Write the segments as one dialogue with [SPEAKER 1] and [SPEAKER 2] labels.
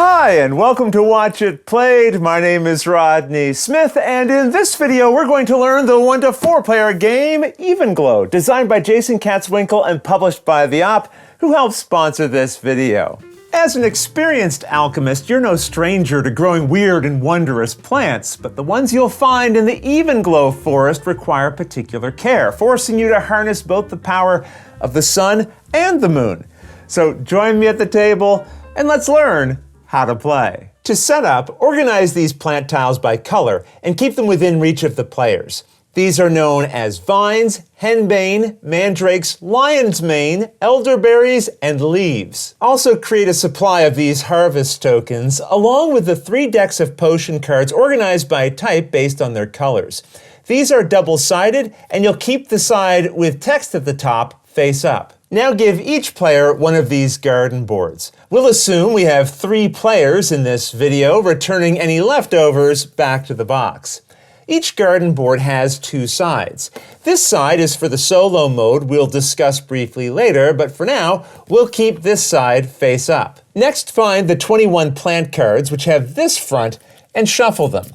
[SPEAKER 1] Hi, and welcome to Watch It Played. My name is Rodney Smith, and in this video, we're going to learn the 1 to 4 player game, Evenglow, designed by Jason Katzwinkle and published by The Op, who helped sponsor this video. As an experienced alchemist, you're no stranger to growing weird and wondrous plants, but the ones you'll find in the Evenglow forest require particular care, forcing you to harness both the power of the sun and the moon. So join me at the table, and let's learn how to play. To set up, organize these plant tiles by color and keep them within reach of the players. These are known as vines, henbane, mandrakes, lion's mane, elderberries, and leaves. Also create a supply of these harvest tokens, along with the 3 decks of potion cards organized by type based on their colors. These are double-sided, and you'll keep the side with text at the top face up. Now give each player one of these garden boards. We'll assume we have 3 players in this video, returning any leftovers back to the box. Each garden board has 2 sides. This side is for the solo mode we'll discuss briefly later, but for now, we'll keep this side face up. Next, find the 21 plant cards, which have this front, and shuffle them.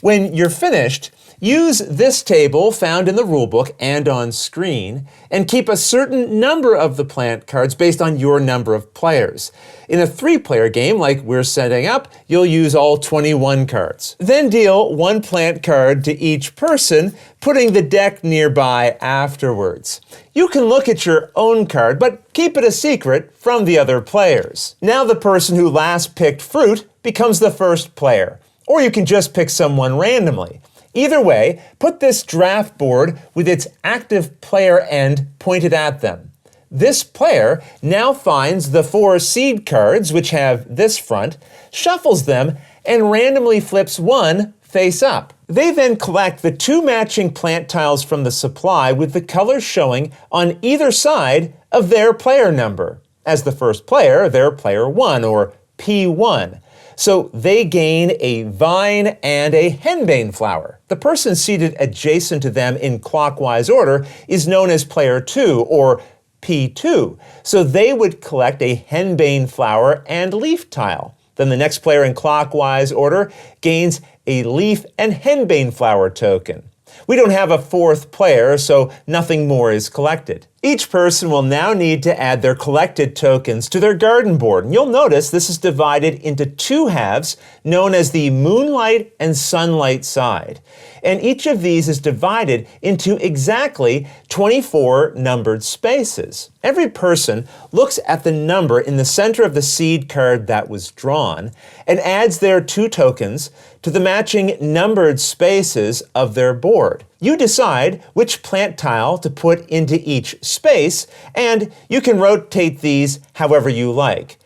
[SPEAKER 1] When you're finished, use this table found in the rulebook and on screen, and keep a certain number of the plant cards based on your number of players. In a 3-player game like we're setting up, you'll use all 21 cards. Then deal 1 plant card to each person, putting the deck nearby afterwards. You can look at your own card, but keep it a secret from the other players. Now the person who last picked fruit becomes the first player, or you can just pick someone randomly. Either way, put this draft board with its active player end pointed at them. This player now finds the 4 seed cards, which have this front, shuffles them, and randomly flips 1 face up. They then collect the 2 matching plant tiles from the supply with the colors showing on either side of their player number. As the first player, they're player 1, or P1. So they gain a vine and a henbane flower. The person seated adjacent to them in clockwise order is known as player 2, or P2. So they would collect a henbane flower and leaf tile. Then the next player in clockwise order gains a leaf and henbane flower token. We don't have a 4th player, so nothing more is collected. Each person will now need to add their collected tokens to their garden board. And you'll notice this is divided into 2 halves, known as the moonlight and sunlight side. And each of these is divided into exactly 24 numbered spaces. Every person looks at the number in the center of the seed card that was drawn and adds their 2 tokens to the matching numbered spaces of their board. You decide which plant tile to put into each space, and you can rotate these however you like.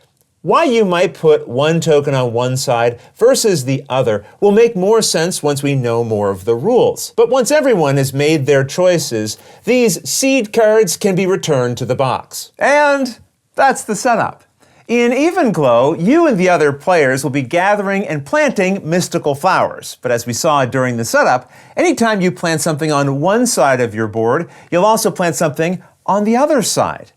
[SPEAKER 1] Why you might put 1 token on one side versus the other will make more sense once we know more of the rules. But once everyone has made their choices, these seed cards can be returned to the box. And that's the setup. In Evenglow, you and the other players will be gathering and planting mystical flowers. But as we saw during the setup, anytime you plant something on one side of your board, you'll also plant something on the other side.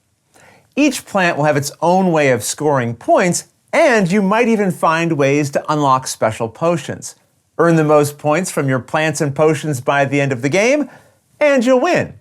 [SPEAKER 1] Each plant will have its own way of scoring points, and you might even find ways to unlock special potions. Earn the most points from your plants and potions by the end of the game, and you'll win.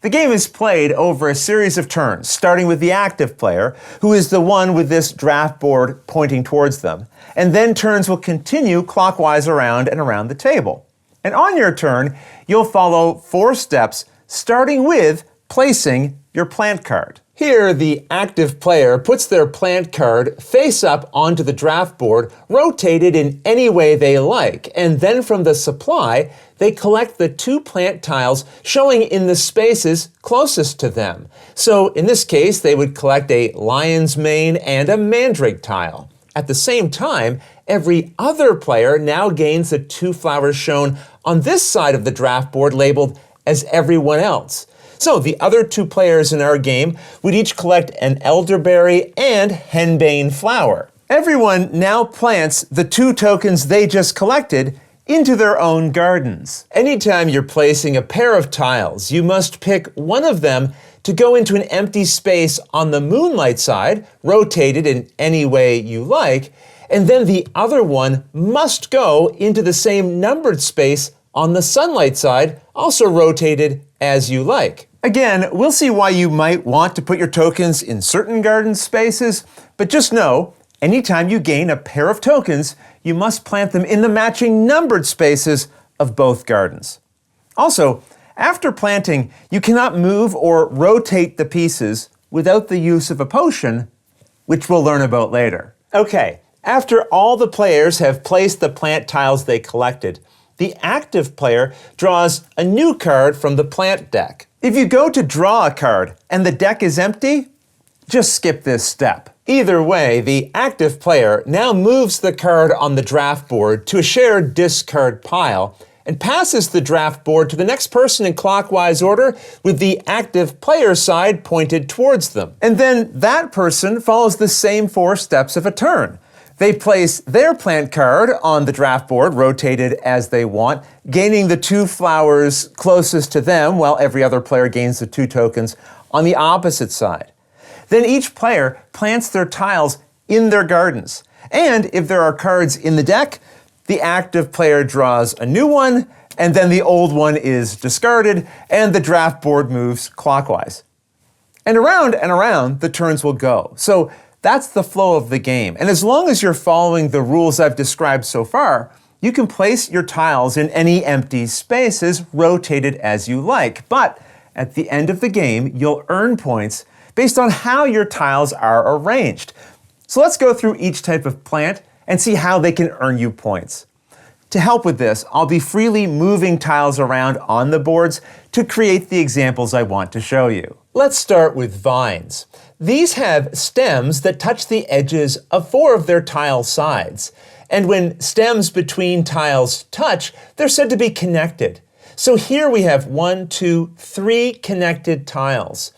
[SPEAKER 1] The game is played over a series of turns, starting with the active player, who is the one with this draft board pointing towards them, and then turns will continue clockwise around and around the table. And on your turn, you'll follow 4 steps, starting with placing your plant card. Here, the active player puts their plant card face up onto the draft board, rotated in any way they like, and then from the supply, they collect the 2 plant tiles showing in the spaces closest to them. So in this case, they would collect a lion's mane and a mandrake tile. At the same time, every other player now gains the 2 flowers shown on this side of the draft board labeled as everyone else. So the other 2 players in our game would each collect an elderberry and henbane flower. Everyone now plants the 2 tokens they just collected into their own gardens. Anytime you're placing a pair of tiles, you must pick one of them to go into an empty space on the moonlight side, rotated in any way you like, and then the other one must go into the same numbered space on the sunlight side, also rotated as you like. Again, we'll see why you might want to put your tokens in certain garden spaces, but just know, anytime you gain a pair of tokens, you must plant them in the matching numbered spaces of both gardens. Also, after planting, you cannot move or rotate the pieces without the use of a potion, which we'll learn about later. Okay, after all the players have placed the plant tiles they collected, the active player draws a new card from the plant deck. If you go to draw a card and the deck is empty, just skip this step. Either way, the active player now moves the card on the draft board to a shared discard pile and passes the draft board to the next person in clockwise order with the active player side pointed towards them. And then that person follows the same 4 steps of a turn. They place their plant card on the draft board, rotated as they want, gaining the 2 flowers closest to them, while every other player gains the 2 tokens on the opposite side. Then each player plants their tiles in their gardens. And if there are cards in the deck, the active player draws a new one, and then the old one is discarded, and the draft board moves clockwise. And around the turns will go. So that's the flow of the game. And as long as you're following the rules I've described so far, you can place your tiles in any empty spaces, rotated as you like. But at the end of the game, you'll earn points based on how your tiles are arranged. So let's go through each type of plant and see how they can earn you points. To help with this, I'll be freely moving tiles around on the boards to create the examples I want to show you. Let's start with vines. These have stems that touch the edges of 4 of their tile sides. And when stems between tiles touch, they're said to be connected. So here we have 1, 2, 3 connected tiles.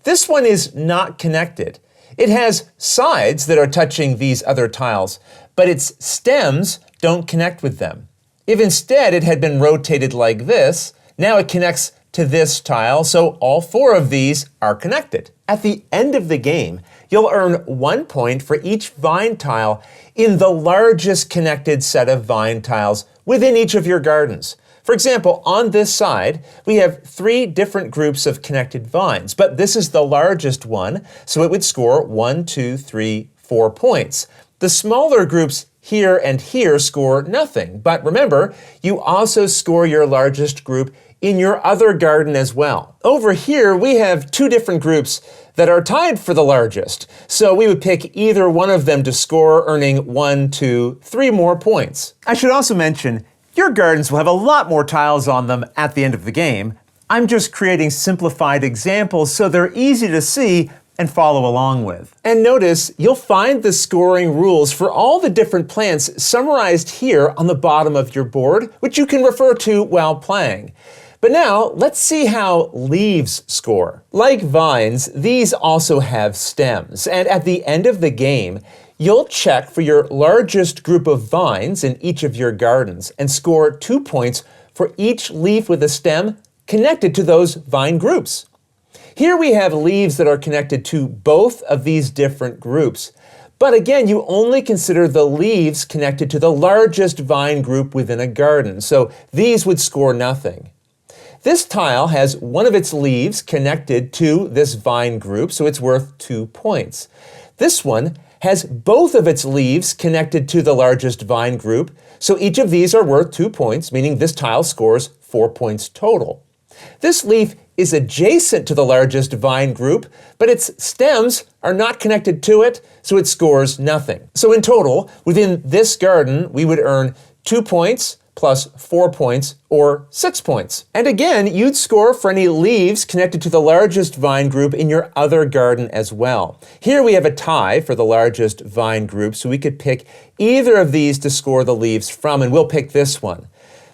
[SPEAKER 1] This one is not connected. It has sides that are touching these other tiles, but its stems don't connect with them. If instead it had been rotated like this, now it connects to this tile, so all 4 of these are connected. At the end of the game, you'll earn 1 point for each vine tile in the largest connected set of vine tiles within each of your gardens. For example, on this side, we have 3 different groups of connected vines, but this is the largest one, so it would score 1, 2, 3, 4 points. The smaller groups here and here score nothing, but remember, you also score your largest group in your other garden as well. Over here, we have 2 different groups that are tied for the largest, so we would pick either one of them to score, earning 1, 2, 3 more points. I should also mention, your gardens will have a lot more tiles on them at the end of the game. I'm just creating simplified examples so they're easy to see and follow along with. And notice, you'll find the scoring rules for all the different plants summarized here on the bottom of your board, which you can refer to while playing. But now, let's see how leaves score. Like vines, these also have stems, and at the end of the game, you'll check for your largest group of vines in each of your gardens and score 2 points for each leaf with a stem connected to those vine groups. Here we have leaves that are connected to both of these different groups. But again, you only consider the leaves connected to the largest vine group within a garden, so these would score nothing. This tile has one of its leaves connected to this vine group, so it's worth 2 points. This one has both of its leaves connected to the largest vine group, so each of these are worth 2 points, meaning this tile scores 4 points total. This leaf is adjacent to the largest vine group, but its stems are not connected to it, so it scores nothing. So in total, within this garden, we would earn 2 points plus 4 points, or 6 points. And again, you'd score for any leaves connected to the largest vine group in your other garden as well. Here we have a tie for the largest vine group, so we could pick either of these to score the leaves from, and we'll pick this one.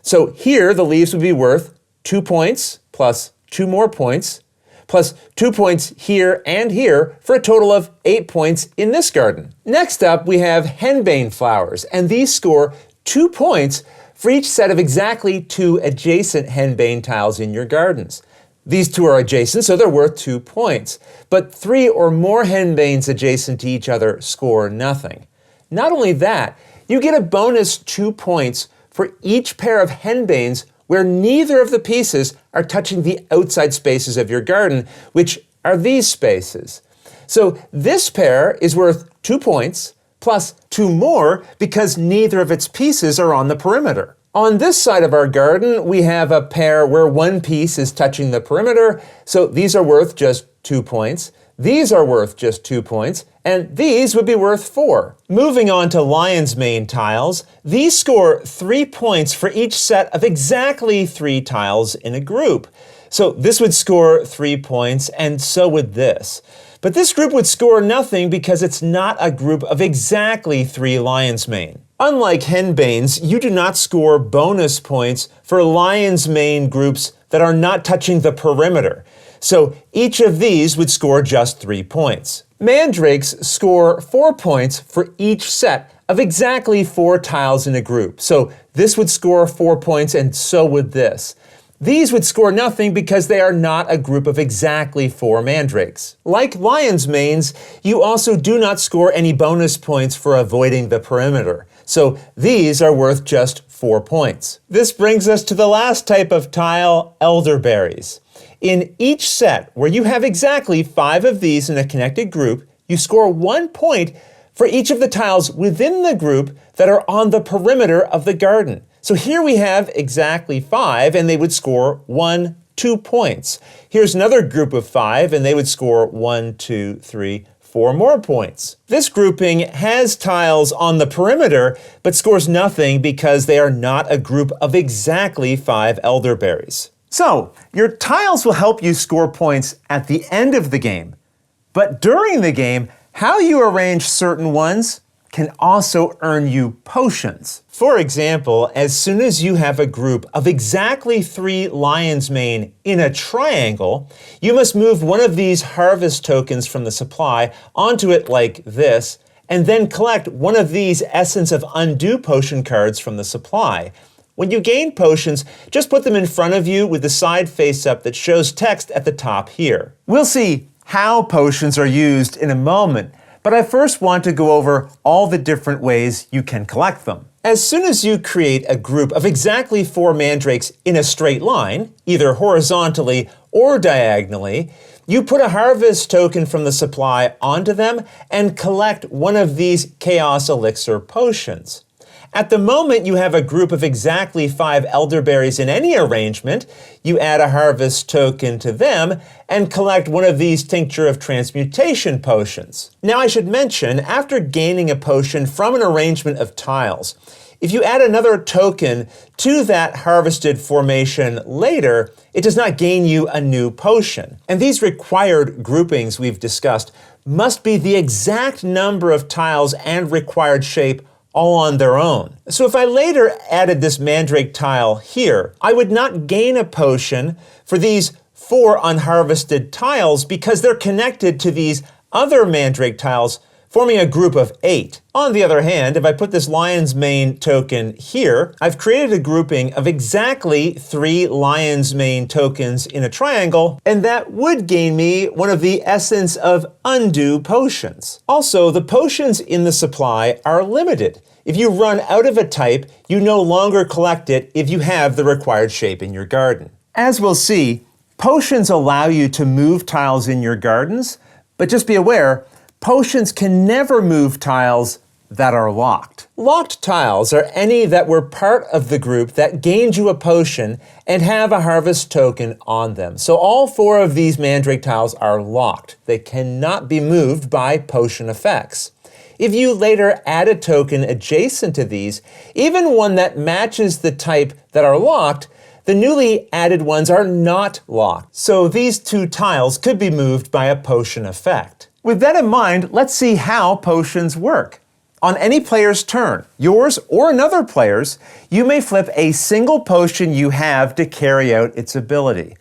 [SPEAKER 1] So here, the leaves would be worth 2 points plus 2 more points, plus 2 points here and here, for a total of 8 points in this garden. Next up, we have henbane flowers, and these score 2 points for each set of exactly 2 adjacent henbane tiles in your gardens. These 2 are adjacent, so they're worth 2 points. But 3 or more henbanes adjacent to each other score nothing. Not only that, you get a bonus 2 points for each pair of henbanes where neither of the pieces are touching the outside spaces of your garden, which are these spaces. So this pair is worth 2 points, plus 2 more because neither of its pieces are on the perimeter. On this side of our garden, we have a pair where one piece is touching the perimeter, so these are worth just 2 points. These are worth just 2 points, and these would be worth 4. Moving on to lion's mane tiles, these score 3 points for each set of exactly 3 tiles in a group. So this would score 3 points, and so would this. But this group would score nothing because it's not a group of exactly 3 lion's mane. Unlike henbanes, you do not score bonus points for lion's mane groups that are not touching the perimeter. So each of these would score just 3 points. Mandrakes score 4 points for each set of exactly 4 tiles in a group. So this would score 4 points, and so would this. These would score nothing because they are not a group of exactly 4 mandrakes. Like lion's manes, you also do not score any bonus points for avoiding the perimeter. So these are worth just 4 points. This brings us to the last type of tile, elderberries. In each set where you have exactly 5 of these in a connected group, you score 1 point for each of the tiles within the group that are on the perimeter of the garden. So here we have exactly 5, and they would score 1, 2 points. Here's another group of 5, and they would score 1, 2, 3, 4 more points. This grouping has tiles on the perimeter, but scores nothing because they are not a group of exactly 5 elderberries. So, your tiles will help you score points at the end of the game. But during the game, how you arrange certain ones can also earn you potions. For example, as soon as you have a group of exactly 3 lion's mane in a triangle, you must move one of these harvest tokens from the supply onto it like this, and then collect one of these Essence of Undew potion cards from the supply. When you gain potions, just put them in front of you with the side face up that shows text at the top here. We'll see how potions are used in a moment, but I first want to go over all the different ways you can collect them. As soon as you create a group of exactly 4 mandrakes in a straight line, either horizontally or diagonally, you put a harvest token from the supply onto them and collect one of these Chaos Elixir potions. At the moment you have a group of exactly 5 elderberries in any arrangement, you add a harvest token to them and collect one of these Tincture of Transmutation potions. Now I should mention, after gaining a potion from an arrangement of tiles, if you add another token to that harvested formation later, it does not gain you a new potion. And these required groupings we've discussed must be the exact number of tiles and required shape all on their own. So if I later added this mandrake tile here, I would not gain a potion for these 4 unharvested tiles because they're connected to these other mandrake tiles, forming a group of 8. On the other hand, if I put this lion's mane token here, I've created a grouping of exactly 3 lion's mane tokens in a triangle, and that would gain me one of the Essence of Undew potions. Also, the potions in the supply are limited. If you run out of a type, you no longer collect it if you have the required shape in your garden. As we'll see, potions allow you to move tiles in your gardens, but just be aware, potions can never move tiles that are locked. Locked tiles are any that were part of the group that gained you a potion and have a harvest token on them. So all 4 of these mandrake tiles are locked. They cannot be moved by potion effects. If you later add a token adjacent to these, even one that matches the type that are locked, the newly added ones are not locked. So these 2 tiles could be moved by a potion effect. With that in mind, let's see how potions work. On any player's turn, yours or another player's, you may flip a single potion you have to carry out its ability.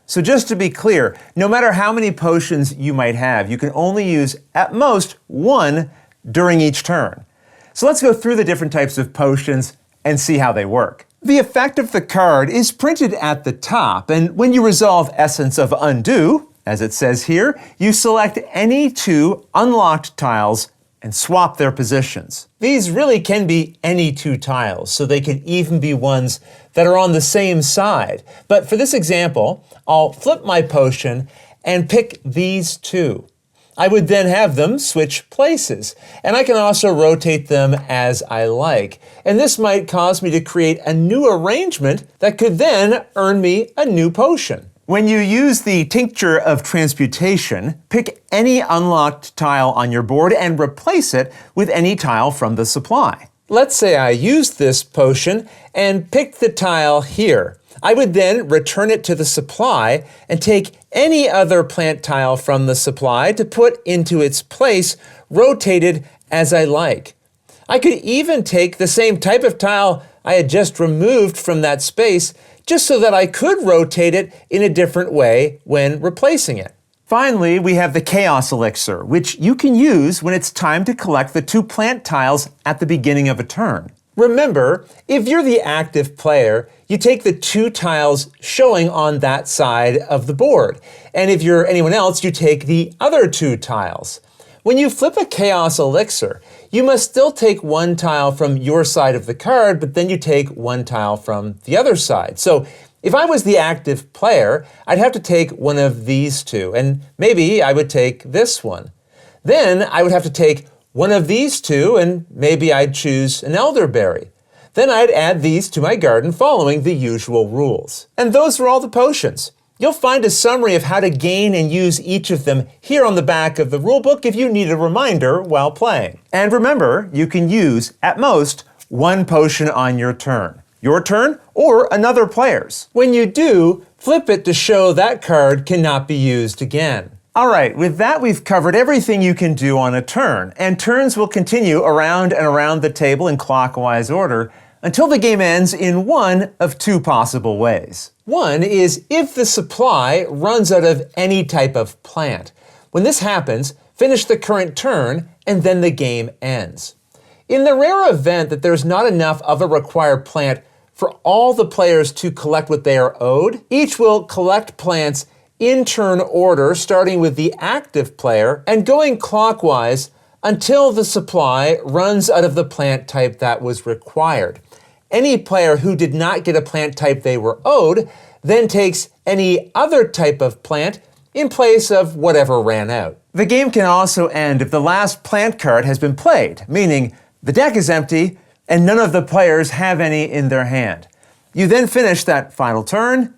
[SPEAKER 1] So just to be clear, no matter how many potions you might have, you can only use at most 1 during each turn. So let's go through the different types of potions and see how they work. The effect of the card is printed at the top, and when you resolve Essence of Undew, as it says here, you select any 2 unlocked tiles and swap their positions. These really can be any two tiles, so they can even be ones that are on the same side. But for this example, I'll flip my potion and pick these two. I would then have them switch places, and I can also rotate them as I like. And this might cause me to create a new arrangement that could then earn me a new potion. When you use the Tincture of Transmutation, pick any unlocked tile on your board and replace it with any tile from the supply. Let's say I used this potion and picked the tile here. I would then return it to the supply and take any other plant tile from the supply to put into its place, rotated as I like. I could even take the same type of tile I had just removed from that space, just so that I could rotate it in a different way when replacing it. Finally, we have the Chaos Elixir, which you can use when it's time to collect the two plant tiles at the beginning of a turn. Remember, if you're the active player, you take the two tiles showing on that side of the board. And if you're anyone else, you take the other two tiles. When you flip a Chaos Elixir, you must still take one tile from your side of the card, but then you take one tile from the other side. So if I was the active player, I'd have to take one of these two, and maybe I would take this one. Then I would have to take one of these two, and maybe I'd choose an Elderberry. Then I'd add these to my garden following the usual rules. And those are all the potions. You'll find a summary of how to gain and use each of them here on the back of the rulebook if you need a reminder while playing. And remember, you can use, at most, one potion on your turn or another player's. When you do, flip it to show that card cannot be used again. All right, with that, we've covered everything you can do on a turn, and turns will continue around and around the table in clockwise order until the game ends in one of two possible ways. One is if the supply runs out of any type of plant. When this happens, finish the current turn, and then the game ends. In the rare event that there's not enough of a required plant for all the players to collect what they are owed, each will collect plants in turn order, starting with the active player and going clockwise until the supply runs out of the plant type that was required. Any player who did not get a plant type they were owed then takes any other type of plant in place of whatever ran out. The game can also end if the last plant card has been played, meaning the deck is empty and none of the players have any in their hand. You then finish that final turn,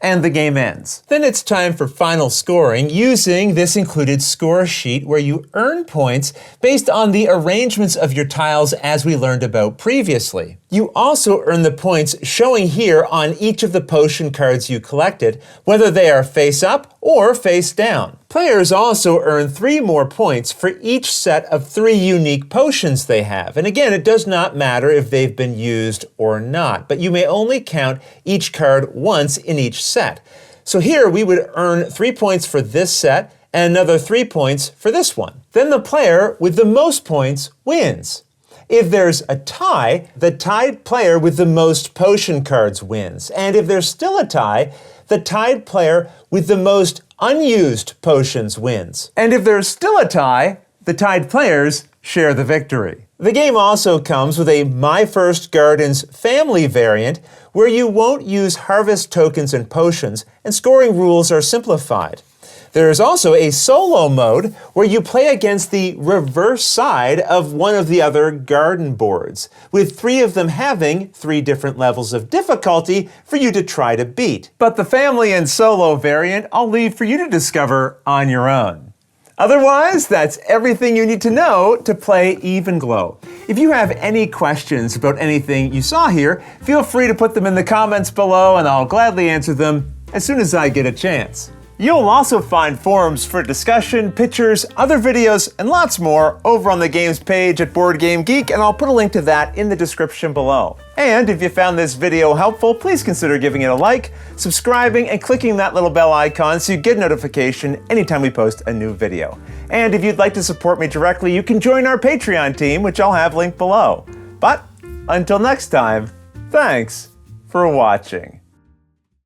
[SPEAKER 1] and the game ends. Then it's time for final scoring using this included score sheet where you earn points based on the arrangements of your tiles as we learned about previously. You also earn the points showing here on each of the potion cards you collected, whether they are face up or face down. Players also earn 3 more points for each set of 3 unique potions they have. And again, it does not matter if they've been used or not, but you may only count each card once in each set. So here we would earn 3 points for this set and another 3 points for this one. Then the player with the most points wins. If there's a tie, the tied player with the most potion cards wins. And if there's still a tie, the tied player with the most unused potions wins. And if there's still a tie, the tied players share the victory. The game also comes with a My First Garden's family variant where you won't use harvest tokens and potions, and scoring rules are simplified. There is also a solo mode where you play against the reverse side of one of the other garden boards, with 3 of them having 3 different levels of difficulty for you to try to beat. But the family and solo variant I'll leave for you to discover on your own. Otherwise, that's everything you need to know to play Evenglow. If you have any questions about anything you saw here, feel free to put them in the comments below and I'll gladly answer them as soon as I get a chance. You'll also find forums for discussion, pictures, other videos, and lots more over on the games page at Board Game Geek, and I'll put a link to that in the description below. And if you found this video helpful, please consider giving it a like, subscribing, and clicking that little bell icon so you get notification anytime we post a new video. And if you'd like to support me directly, you can join our Patreon team, which I'll have linked below. But until next time, thanks for watching.